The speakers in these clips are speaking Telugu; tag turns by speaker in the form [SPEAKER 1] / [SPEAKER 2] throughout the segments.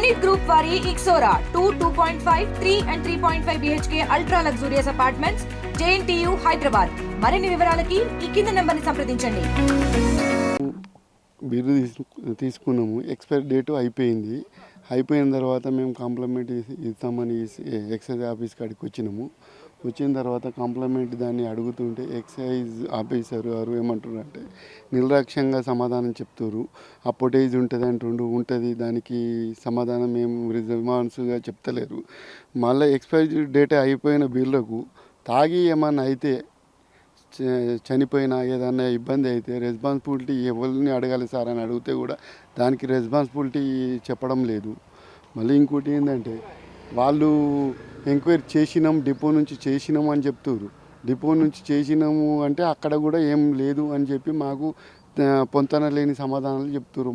[SPEAKER 1] Zenith Group వారి Ixora 2.5, 3 and 3.5 BHK ultra luxurious apartments, JNTU Hyderabad. మరిన్ని వివరాలకి ఈ కింద నంబర్ని సంప్రదించండి.
[SPEAKER 2] బిల్లు తీసుకున్నాము. ఎక్స్పైరీ డేట్ అయిపోయిన తర్వాత మేము కాంప్లిమెంట్ ఇస్తామని ఎక్సైజ్ ఆఫీస్ కాడికి వచ్చిన తర్వాత కాంప్లిమెంట్ దాన్ని అడుగుతుంటే ఎక్సైజ్ ఆఫీసర్ గారు ఏమంటారు అంటే నిర్లక్ష్యంగా సమాధానం చెప్తారు. అపోటేజ్ ఉంటుంది అంటుండు, ఉంటుంది, దానికి సమాధానం మేము రిజర్వాన్స్గా చెప్తలేరు. మళ్ళీ ఎక్స్పైరీ డేట్ అయిపోయిన బిల్లుకు తాగి ఏమన్నా అయితే చనిపోయినా ఏదన్నా ఇబ్బంది అయితే రెస్పాన్సిబిలిటీ ఎవరిని అడగాలి సార్ అని అడిగితే కూడా దానికి రెస్పాన్సిబిలిటీ చెప్పడం లేదు. మళ్ళీ ఇంకోటి ఏంటంటే వాళ్ళు ఎంక్వైరీ చేసినాం, డిపో నుంచి చేసినాము అని చెప్తారు. డిపో నుంచి చేసినాము అంటే అక్కడ కూడా ఏం లేదు అని చెప్పి మాకు పొంతన లేని సమాధానాలు చెప్తారు.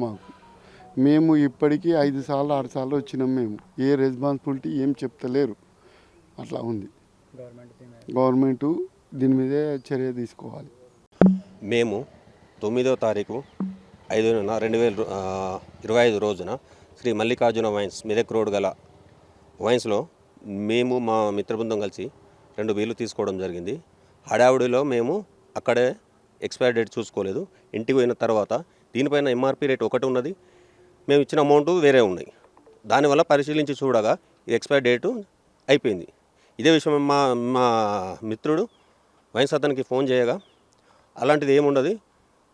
[SPEAKER 2] మేము ఇప్పటికీ 5 సార్లు 6 సార్లు వచ్చినాం. మేము ఏ రెస్పాన్సిబిలిటీ ఏం చెప్తలేరు. అట్లా ఉంది. గవర్నమెంటు దీని మీదే చర్య తీసుకోవాలి.
[SPEAKER 3] మేము 9వ తారీఖు 5/2025 రోజున శ్రీ మల్లికార్జున వైన్స్ మెదక్ రోడ్ గల వైన్స్లో మేము మా మిత్రబృందం కలిసి 2 బీర్లు తీసుకోవడం జరిగింది. హడావుడిలో మేము అక్కడే ఎక్స్పైరీ డేట్ చూసుకోలేదు. ఇంటికి పోయిన తర్వాత దీనిపైన ఎంఆర్పీ రేట్ ఒకటి ఉన్నది, మేము ఇచ్చిన అమౌంట్ వేరే ఉన్నాయి. దానివల్ల పరిశీలించి చూడగా ఈ ఎక్స్పైరీ డేటు అయిపోయింది. ఇదే విషయం మా మిత్రుడు వైన్స్ అతనికి ఫోన్ చేయగా అలాంటిది ఏముండదు,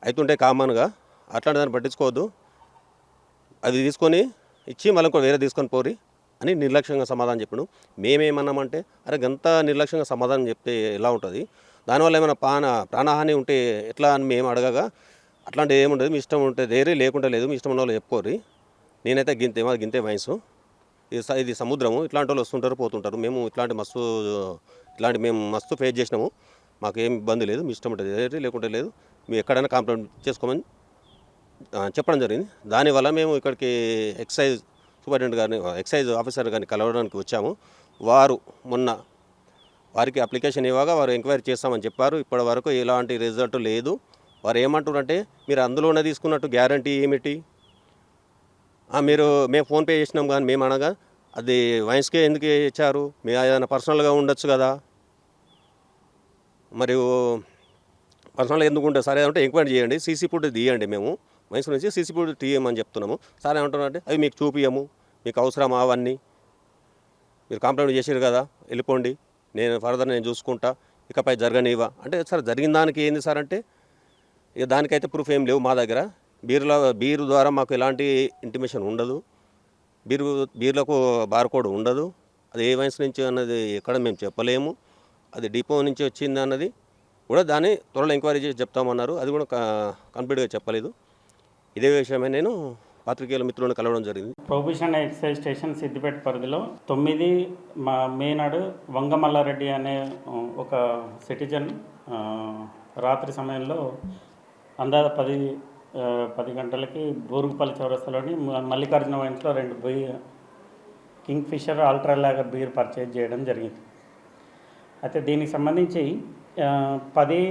[SPEAKER 3] అవుతుంటే కామన్గా, అట్లాంటి దాన్ని పట్టించుకోవద్దు, అది తీసుకొని ఇచ్చి మళ్ళీ ఇంకో వేరే తీసుకొని పోరి అని నిర్లక్ష్యంగా సమాధానం చెప్పాడు. మేమేమన్నామంటే అరే గంత నిర్లక్ష్యంగా సమాధానం చెప్తే ఎలా ఉంటుంది, దానివల్ల ఏమైనా ప్రాణహాని ఉంటే ఎట్లా అని మేము అడగగా అట్లాంటిది ఏముండదు, మీ ఇష్టం ఉంటే దేరే లేకుంటే లేదు, మీ ఇష్టం ఉన్న వాళ్ళు చెప్పుకోరి, నేనైతే గింతే వైన్స్, ఇది సముద్రము, ఇట్లాంటి వాళ్ళు వస్తుంటారు పోతుంటారు, మేము మేము మస్తు ఫేస్ చేసినాము, మాకు ఏం ఇబ్బంది లేదు, మీ ఇష్టం ఉంటుంది లేకుంటే లేదు, మీరు ఎక్కడైనా కంప్లైంట్ చేసుకోమని చెప్పడం జరిగింది. దానివల్ల మేము ఇక్కడికి ఎక్సైజ్ సూపరింటెండెంట్ గారిని, ఎక్సైజ్ ఆఫీసర్ గారిని కలవడానికి వచ్చాము. వారికి అప్లికేషన్ ఇవ్వగా వారు ఎంక్వైరీ చేస్తామని చెప్పారు. ఇప్పటి వరకు ఎలాంటి రిజల్ట్ లేదు. వారు ఏమంటారంటే మీరు అందులోనే తీసుకున్నట్టు గ్యారంటీ ఏమిటి, మేము ఫోన్పే చేసినాం కానీ మేము అనగా అది వైన్స్కే ఎందుకు ఇచ్చారు, మీరు ఏదైనా పర్సనల్గా ఉండొచ్చు కదా, మరియు పర్సనల్గా ఎందుకు ఉంటుంది, సరే అంటే ఎంక్వైరీ చేయండి, సీసీ ఫుడ్ తీయండి, మేము వైన్స్ నుంచి సీసీ ఫుడ్ తీయమని చెప్తున్నాము. సరే ఏమంటున్నారంటే అవి మీకు చూపియము, మీకు అవసరమా అవన్నీ, మీరు కంప్లైంట్ చేసారు కదా వెళ్ళిపోండి, నేను చూసుకుంటా, ఇకపై జరగనివా అంటే, సార్ జరిగిన దానికి ఏంది సార్ అంటే ఇక దానికైతే ప్రూఫ్ ఏం లేవు మా దగ్గర. బీరు ద్వారా మాకు ఎలాంటి ఇంటిమేషన్ ఉండదు, బీర్లకు బార్కోడ్ ఉండదు, అది ఏ వైన్స్ నుంచి అన్నది ఎక్కడ మేము చెప్పలేము, అది డిపో నుంచి వచ్చింది అన్నది కూడా దాన్ని త్వరలో ఎంక్వైరీ చేసి చెప్తామన్నారు. అది కూడా కంప్లీట్గా చెప్పలేదు. ఇదే విషయమే నేను పాత్రికేయుల మిత్రులను కలవడం జరిగింది.
[SPEAKER 4] ప్రొహిబిషన్ ఎక్సైజ్ స్టేషన్ సిద్దిపేట పరిధిలో 9 మే నాడు వంగమల్లారెడ్డి అనే ఒక సిటిజన్ రాత్రి సమయంలో అందాజ 10 గంటలకి బూరుగుపల్లి చౌరస్తాలోని మల్లికార్జున వైన్స్లో 2 Kingfisher ultra lager beer purchase చేయడం జరిగింది. అయితే దీనికి సంబంధించి 10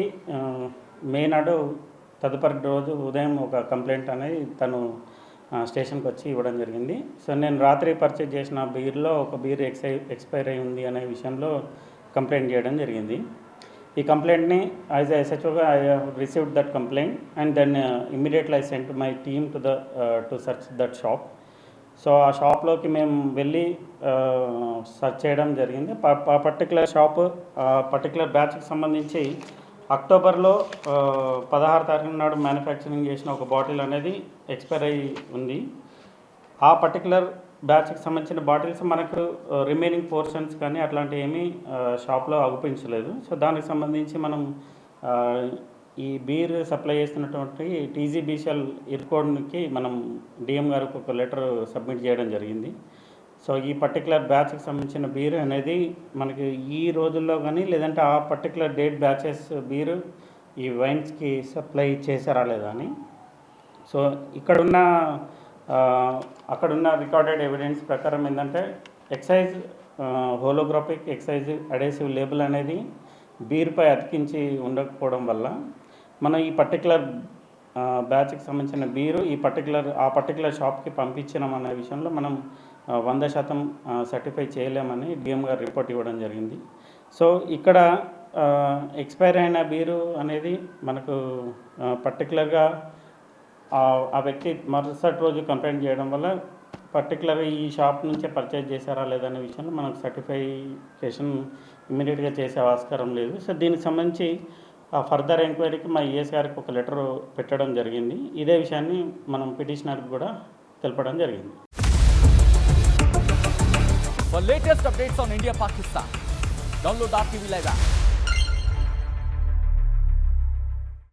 [SPEAKER 4] మే నాడు తదుపరి రోజు ఉదయం ఒక కంప్లైంట్ అనేది తను స్టేషన్కి వచ్చి ఇవ్వడం జరిగింది. సో నేను రాత్రి పర్చేజ్ చేసిన బీర్లో ఒక బీర్ ఎక్స్పైర్ అయి ఉంది అనే విషయంలో కంప్లైంట్ చేయడం జరిగింది. ఈ కంప్లైంట్ని యాజ్ ఎ ఎస్హెచ్ఓగా I have received that complaint and then immediately I sent my team to search that shop. So ఆ షాప్లోకి మేము వెళ్ళి సెర్చ్ చేయడం జరిగింది. ఆ పర్టికులర్ షాప్, పర్టికులర్ బ్యాచ్కి సంబంధించి అక్టోబర్లో 16 తారీఖు నాడు మ్యానుఫ్యాక్చరింగ్ చేసిన ఒక బాటిల్ అనేది ఎక్స్పైర్ అయ్యి ఉంది. ఆ పర్టికులర్ బ్యాచ్కి సంబంధించిన బాటిల్స్ మనకు రిమైనింగ్ పోర్షన్స్ కానీ అట్లాంటి ఏమీ షాప్లో అగుపించలేదు. సో దానికి సంబంధించి మనం ఈ బీర్ సప్లై చేస్తున్నటువంటి టీజీబీసీఎల్ ఇర్కోడ్కి మనం డిఎం గారికి ఒక లెటర్ సబ్మిట్ చేయడం జరిగింది. సో ఈ పర్టికులర్ బ్యాచ్కి సంబంధించిన బీర్ అనేది మనకి ఈ రోజుల్లో కానీ లేదంటే ఆ పర్టికులర్ డేట్ బ్యాచెస్ బీరు ఈ వైన్స్కి సప్లై చేశారా లేదా అని. సో అక్కడున్న రికార్డెడ్ ఎవిడెన్స్ ప్రకారం ఏంటంటే excise holographic excise adhesive label అనేది బీర్పై అతికించి ఉండకపోవడం వల్ల మనం ఈ పర్టికులర్ బ్యాచ్కి సంబంధించిన బీరు ఆ పర్టికులర్ షాప్కి పంపించినాం అనే విషయంలో మనం 100% సర్టిఫై చేయలేమని డిఎం గారు రిపోర్ట్ ఇవ్వడం జరిగింది. సో ఇక్కడ ఎక్స్పైర్ అయిన బీరు అనేది మనకు పర్టికులర్గా ఆ వ్యక్తి మరుసటి రోజు కంప్లైంట్ చేయడం వల్ల పర్టికులర్గా ఈ షాప్ నుంచే పర్చేజ్ చేశారా లేదనే విషయంలో మనకు సర్టిఫికేషన్ ఇమ్మీడియట్గా చేసే ఆస్కారం లేదు. సో దీనికి సంబంధించి ఫర్దర్ ఎంక్వైరీకి మా ఈఎస్ గారికి ఒక లెటర్ పెట్టడం జరిగింది. ఇదే విషయాన్ని మనం పిటిషనర్కి కూడా తెలపడం జరిగింది.
[SPEAKER 5] For latest updates on India Pakistan, download our TV Live app